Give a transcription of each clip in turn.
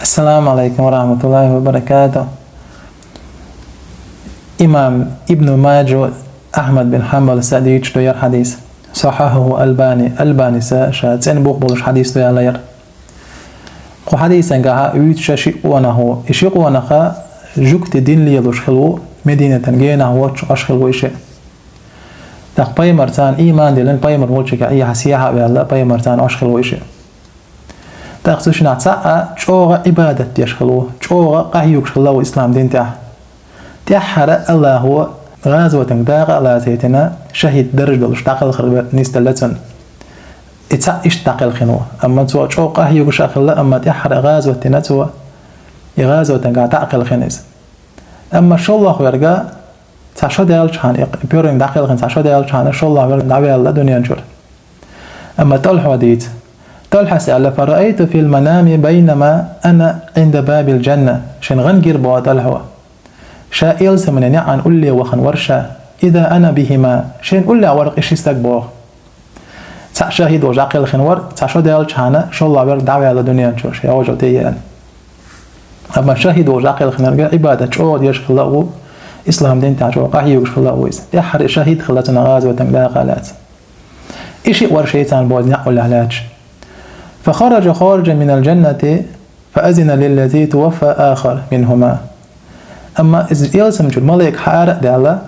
السلام عليكم ورحمة الله وبركاته. إمام ابن ماجه أحمد بن حنبل ساديج دوير حديث صححه ألباني شاد سين بوخ بولش حديث دوير لير خو حديثا قاها ويت شاشيقونه إشيقونه جوكت دين ليلوش خلو مدينة جينا واتش أشخلو إشي تاق باي مرتان إيمان دلن باي مرمولشك أي حسيحة بيالا باي مرتان أشخلو إشي تاق سوشنا تساقا چوغا عبادت يشخلو چوغا قهيوك شخلو إسلام دين تحر الله هو غازوة داغا الله زيتنا شهيد درج دولش تاقل خربت نيستلتن اتساق اشتاقل خنو أما تسوى چوغا قهيوك شخلو أما تحر غازوة تنتوى غازوة تنقا تاقل خنز أما شو الله ويرقا تاشو ديال چان بيورين داقل خن تاشو ديال چان شو الله ويرقا دعوي الله دنيا نجور أما تلحو ديت تلحى سأل فرأيت في المنام بينما أنا عند باب الجنة شن غنجر بوا تلحو شائل سمنني عن أولي وخن ورشا إذا أنا بهما شن أولي ورق إشي استقبوه شاهد وجاقل خنور تاشو ديال چان شو الله ويرقا دعوي الله دنيا نجور شيء أوجل تيان أما شاهد وجاقل خنرجع عبادة شو يش خلاؤه إسلام دين تعجو قاهي يوش خلاؤه إز يحر شاهد خلاتنا غاز وتنبلا قالات إشي ورشيتان بود نعو العلاج فخرج من الجنة فأذن للذي توفى آخر منهما أما إذ يلسم جو الملك حارق دالا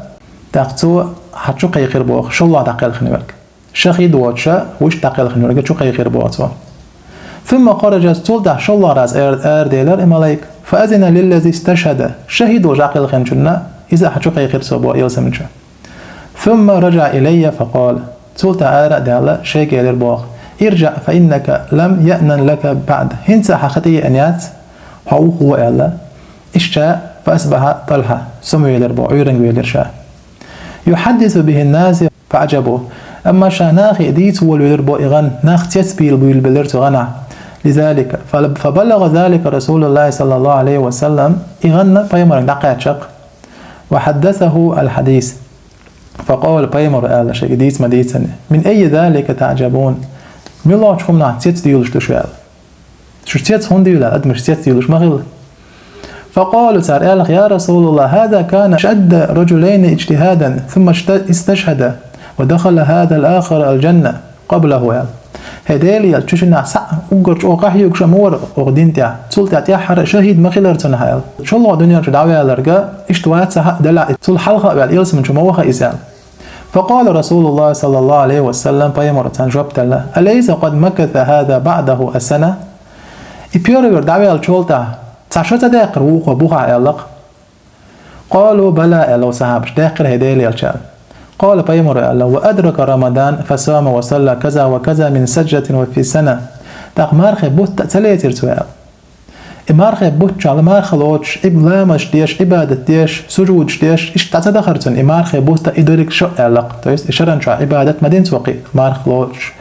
تاقتو حتشو قيقير بوغ شو الله تقيل خنورك شاهد واتشا وش تقيل خنورك شو قيقير بوغتو ثم خرج تولد شو الله راز ديلر الملك فأذن للذي استشهد شهد وجاقل خنجنا إذا حتشو قيقير سوبو يلسم جو ثم رجع إلي فقال تولد دالا شيء قيلر بوغ ارجع فإنك لم يأنن لك بعد هنسا حقتي أنيات هو إلا إشتاء فأصبح طلحة سمو يلربو عيرن ويلرشا يحدث به الناس فعجبوا أما شاناخي ديت هو يلربو إغن ناخ تسبيل بيلبلرت غنع لذلك فبلغ ذلك رسول الله صلى الله عليه وسلم إغن بيمر دقيت شق وحدثه الحديث فقال بيمر آل شيء ديت مديتني من أي ذلك تعجبون ميلا تشوم نع تيت ديولش تشوال شو تيت هون ديولا أدمش تيت ديولش مغيل فقالوا سأل يا رسول الله هذا كان شد رجلين اجتهادا ثم استشهد ودخل هذا الآخر الجنة قبله يال هدالي تشوشنا سع أوجر أوقاه يكش مور أغدين تاع تولت تاع حر شهيد مخيلر تنهايل شو الله دنيا تدعوي على رجع اشتوات سح دلع تول حلقة بالإلس من شموخة إزال فقال رسول الله صلى الله عليه وسلم بيمر تنجبت له أليس قد مكث هذا بعده السنة إبيوريور دعوي على شولتا تعشوت داقر وقو بوخا يلق قالوا بلى لو صحابش داقر هدالي الشال قال بيمر الله وأدرك رمضان فصام وصلى كذا وكذا من سجدة وفي سنة تاق مارخي بوت تلاتير سؤال مارخي بوت شال مارخ لوتش إبلامش ديش عبادة ديش سجود ديش إيش تعتدخرتن مارخي بوت إدرك شو يلق تويست إشارن شو عبادة مدين توقي مارخ لوتش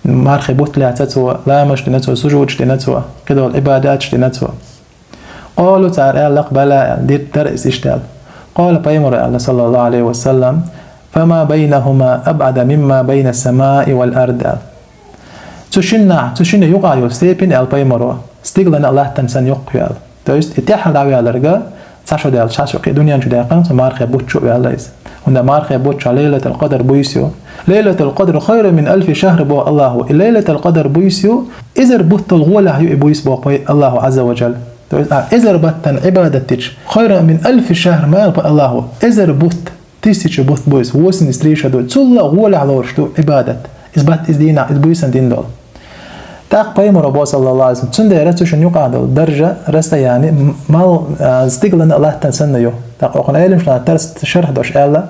مارخي بوت لا تتو لامش دينتو سجود دينتو كده العبادات دينتو قالوا تعالى لق بلا دير درس إشتال قال بيمر الله صلى الله عليه وسلم فما بينهما أبعد مما بين السماء والأرض تشنا يقع يستيبين البيمر استغلنا الله تنسان يقيال تويست اتحر دعوي على رجا تشو ديال شاشو قي دنيا جو دقن مارخ بوتشو يالله هنا مارخ بوتشو ليلة القدر بويسيو ليلة القدر خير من 1000 شهر بو الله ليلة القدر بويسيو إذا بوت الغوله يبويس بو الله عز وجل إذا بطن عبادتك خير من 1000 شهر ما يلقى الله إذا بوت تيسيش بوت بويس وسن ستريشة دول تلا غول على ورشتو عبادت إثبات إزدينا إثبويسن دين دول تاق بيمر أبو صلى الله عليه وسلم تندى رتوشن يقع دول درجة رستا يعني مال استقلن الله تنسنه يو تاق أقول أيلم شلون ترس شرح دوش ألا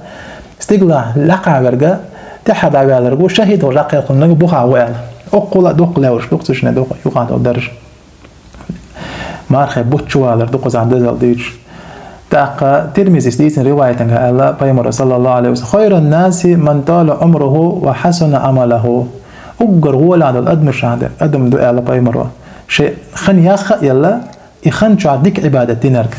استقلن لقع ورقة تحد عبال رقو شهيد ورقة يقولن بوخا وعلا أقول دوق لاوش دوق تشن دوق يقع دول درجة مارخ بوتشو على دوق زعدل ديش تاق ترمذي سديت رواية الله بيمر صلى الله عليه وسلم خير الناس من طال عمره وحسن عمله أجر هو على الأدم شهادة أدم دو على بيمر شيء خن يخ يلا يخن شعدك عبادة دينك